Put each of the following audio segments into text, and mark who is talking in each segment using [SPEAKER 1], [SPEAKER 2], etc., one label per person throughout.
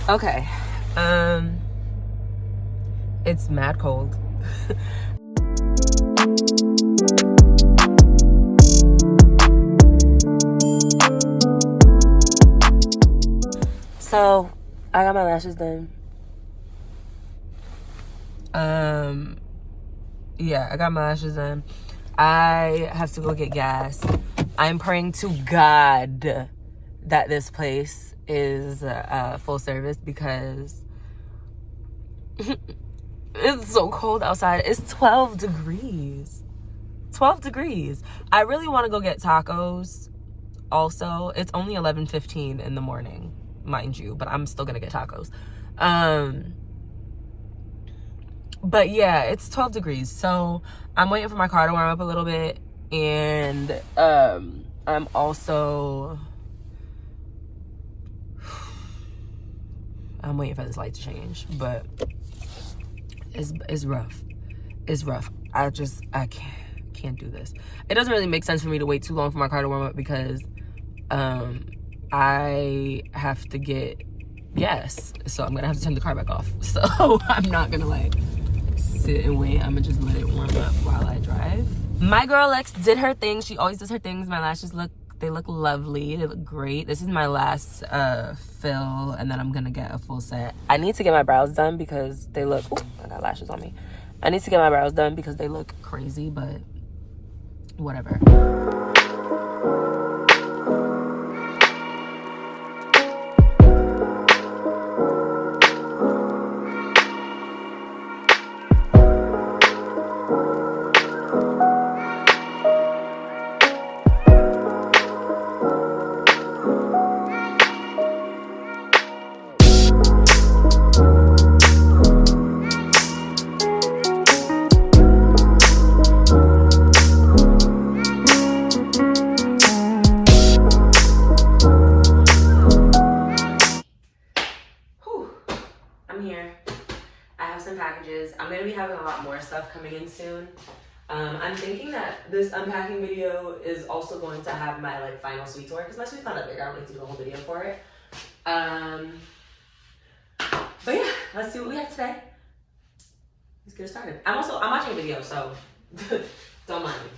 [SPEAKER 1] Okay. It's mad cold. So, I got my lashes done. Yeah, I got my lashes done. I have to go get gas. I'm praying to God that this place is full service because it's so cold outside. It's 12 degrees. 12 degrees. I really want to go get tacos also. It's only 11:15 in the morning, mind you, but I'm still gonna get tacos. But yeah, it's 12 degrees. So I'm waiting for my car to warm up a little bit. And I'm also... I'm waiting for this light to change. But it's rough. It's rough. I can't do this. It doesn't really make sense for me to wait too long for my car to warm up because I have to get gas. So I'm going to have to turn the car back off. So I'm not going to like... sit and wait. I'm gonna just let it warm up while I drive. My girl Lex did her thing. She always does her things. My lashes look lovely. They look great. This is my last fill, and then I'm gonna get a full set. I need to get my brows done because they look... Ooh, I got lashes on me. I need to get my brows done because they look crazy, but whatever. I'm gonna be having a lot more stuff coming in soon. I'm thinking that this unpacking video is also going to have my like final suite tour because my suite's not that big. I don't need to do a whole video for it. But yeah, let's see what we have today. Let's get it started. I'm watching a video, so don't mind me.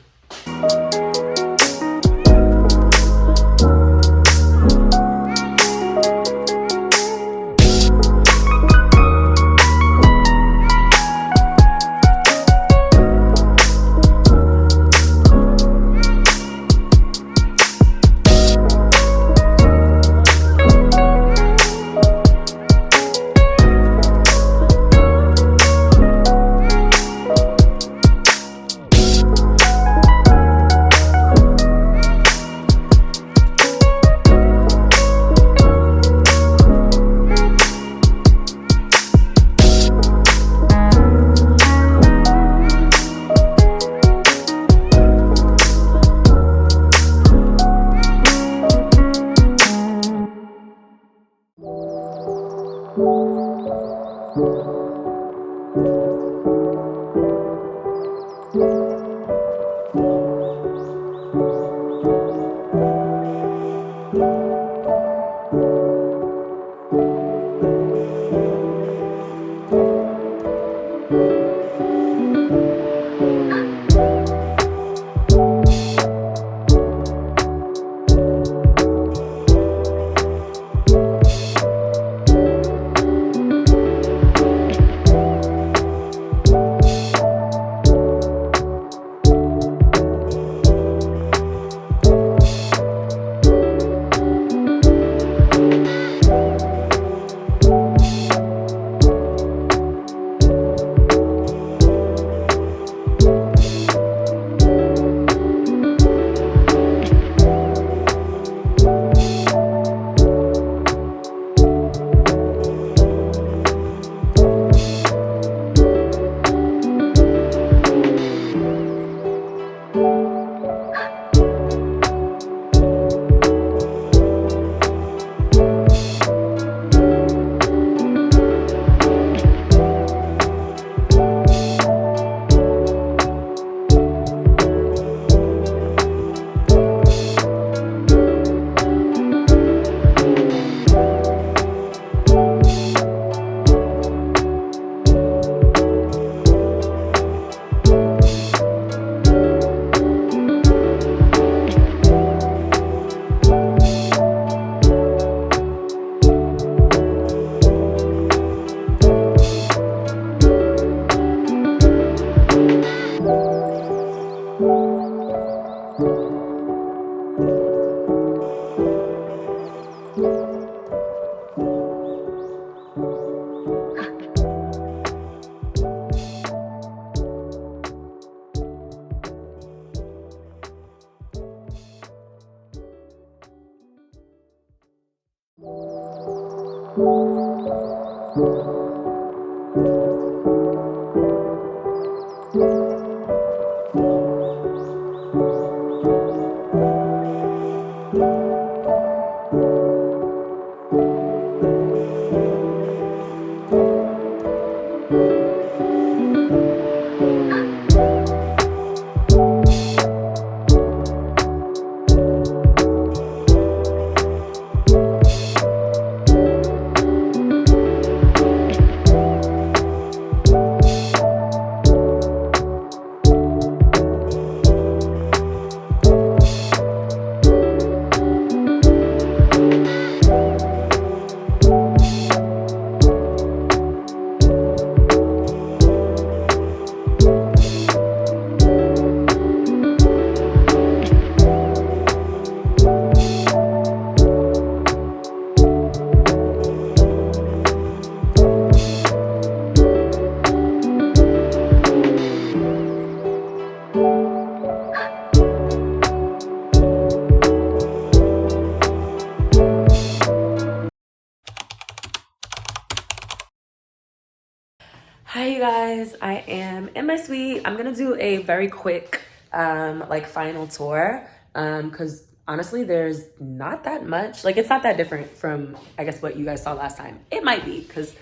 [SPEAKER 1] Hi you guys, I am in my suite. I'm gonna do a very quick like final tour because honestly there's not that much, like it's not that different from I guess what you guys saw last time. It might be because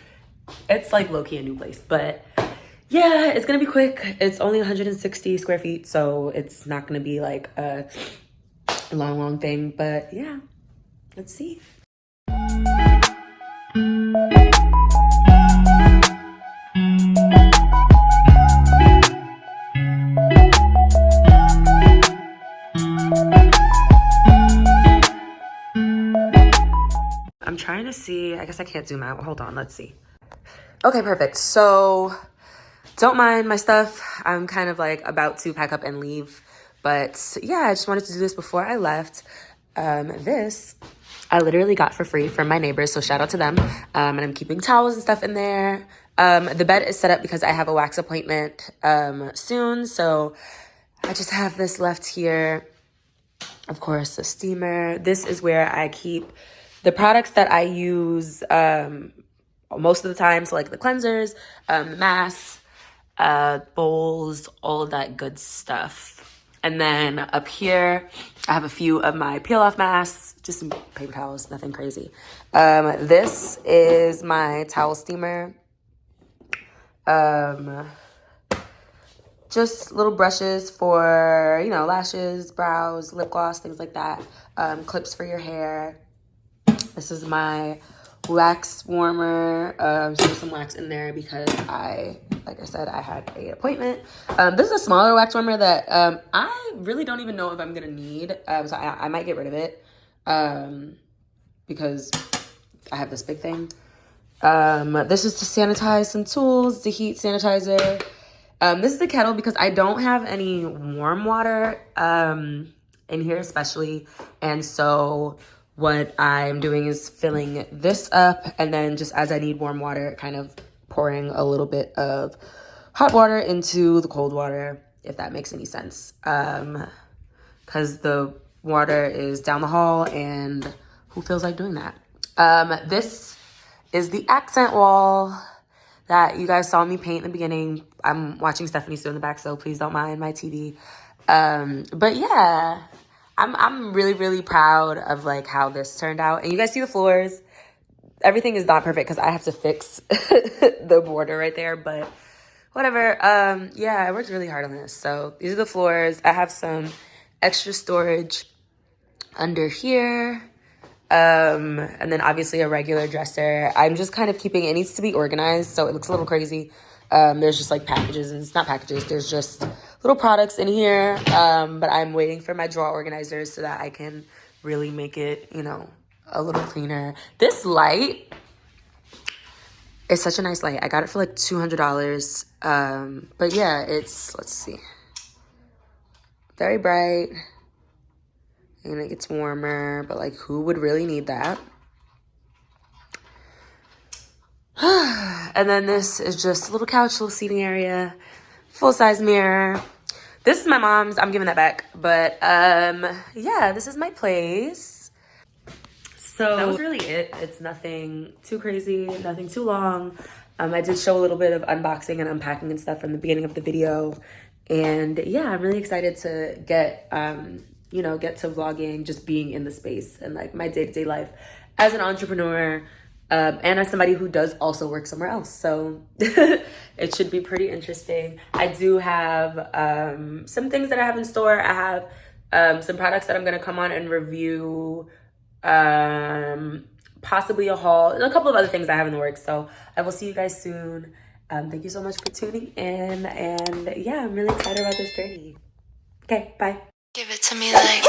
[SPEAKER 1] it's like low-key a new place, but yeah, it's gonna be quick. It's only 160 square feet, so it's not gonna be like a long thing, but yeah, let's see. I'm trying to see, I guess I can't zoom out. Hold on, let's see. Okay, perfect. So don't mind my stuff. I'm kind of like about to pack up and leave. But yeah, I just wanted to do this before I left. This I literally got for free from my neighbors, so shout out to them. And I'm keeping towels and stuff in there. The bed is set up because I have a wax appointment soon, so I just have this left here. Of course, the steamer. This is where I keep the products that I use most of the time. So like the cleansers, masks, bowls, all of that good stuff. And then up here, I have a few of my peel-off masks, just some paper towels, nothing crazy. This is my towel steamer. Just little brushes for, you know, lashes, brows, lip gloss, things like that. Clips for your hair. This is my wax warmer. There's some wax in there because like I said, I had an appointment. This is a smaller wax warmer that I really don't even know if I'm gonna need. So I might get rid of it because I have this big thing. This is to sanitize some tools, the heat sanitizer. This is the kettle because I don't have any warm water in here especially. And so what I'm doing is filling this up and then just as I need warm water, kind of pouring a little bit of hot water into the cold water, if that makes any sense. Because the water is down the hall and who feels like doing that? This is the accent wall that you guys saw me paint in the beginning. I'm watching Stephanie Sue in the back, so please don't mind my TV. But yeah, I'm really proud of like how this turned out. And you guys see the floors. Everything is not perfect because I have to fix the border right there, but whatever. Yeah, I worked really hard on this. So these are the floors. I have some extra storage under here. And then obviously a regular dresser. I'm just kind of keeping it needs to be organized, so it looks a little crazy. There's just like packages, and it's not packages, there's just little products in here. But I'm waiting for my drawer organizers so that I can really make it, you know, a little cleaner. This light is such a nice light. I got it for like $200. But yeah, it's, let's see, very bright. And it gets warmer, but like who would really need that? And then this is just a little couch, little seating area, full-size mirror. This is my mom's. I'm giving that back. But yeah, this is my place. So that was really it. It's nothing too crazy, nothing too long. I did show a little bit of unboxing and unpacking and stuff from the beginning of the video. And yeah, I'm really excited to get, get to vlogging, just being in the space and like my day-to-day life as an entrepreneur, and as somebody who does also work somewhere else. So it should be pretty interesting. I do have some things that I have in store. I have some products that I'm gonna come on and review, possibly a haul, and a couple of other things I have in the works. So I will see you guys soon. Thank you so much for tuning in, and yeah, I'm really excited about this journey. Okay, bye. Give it to me like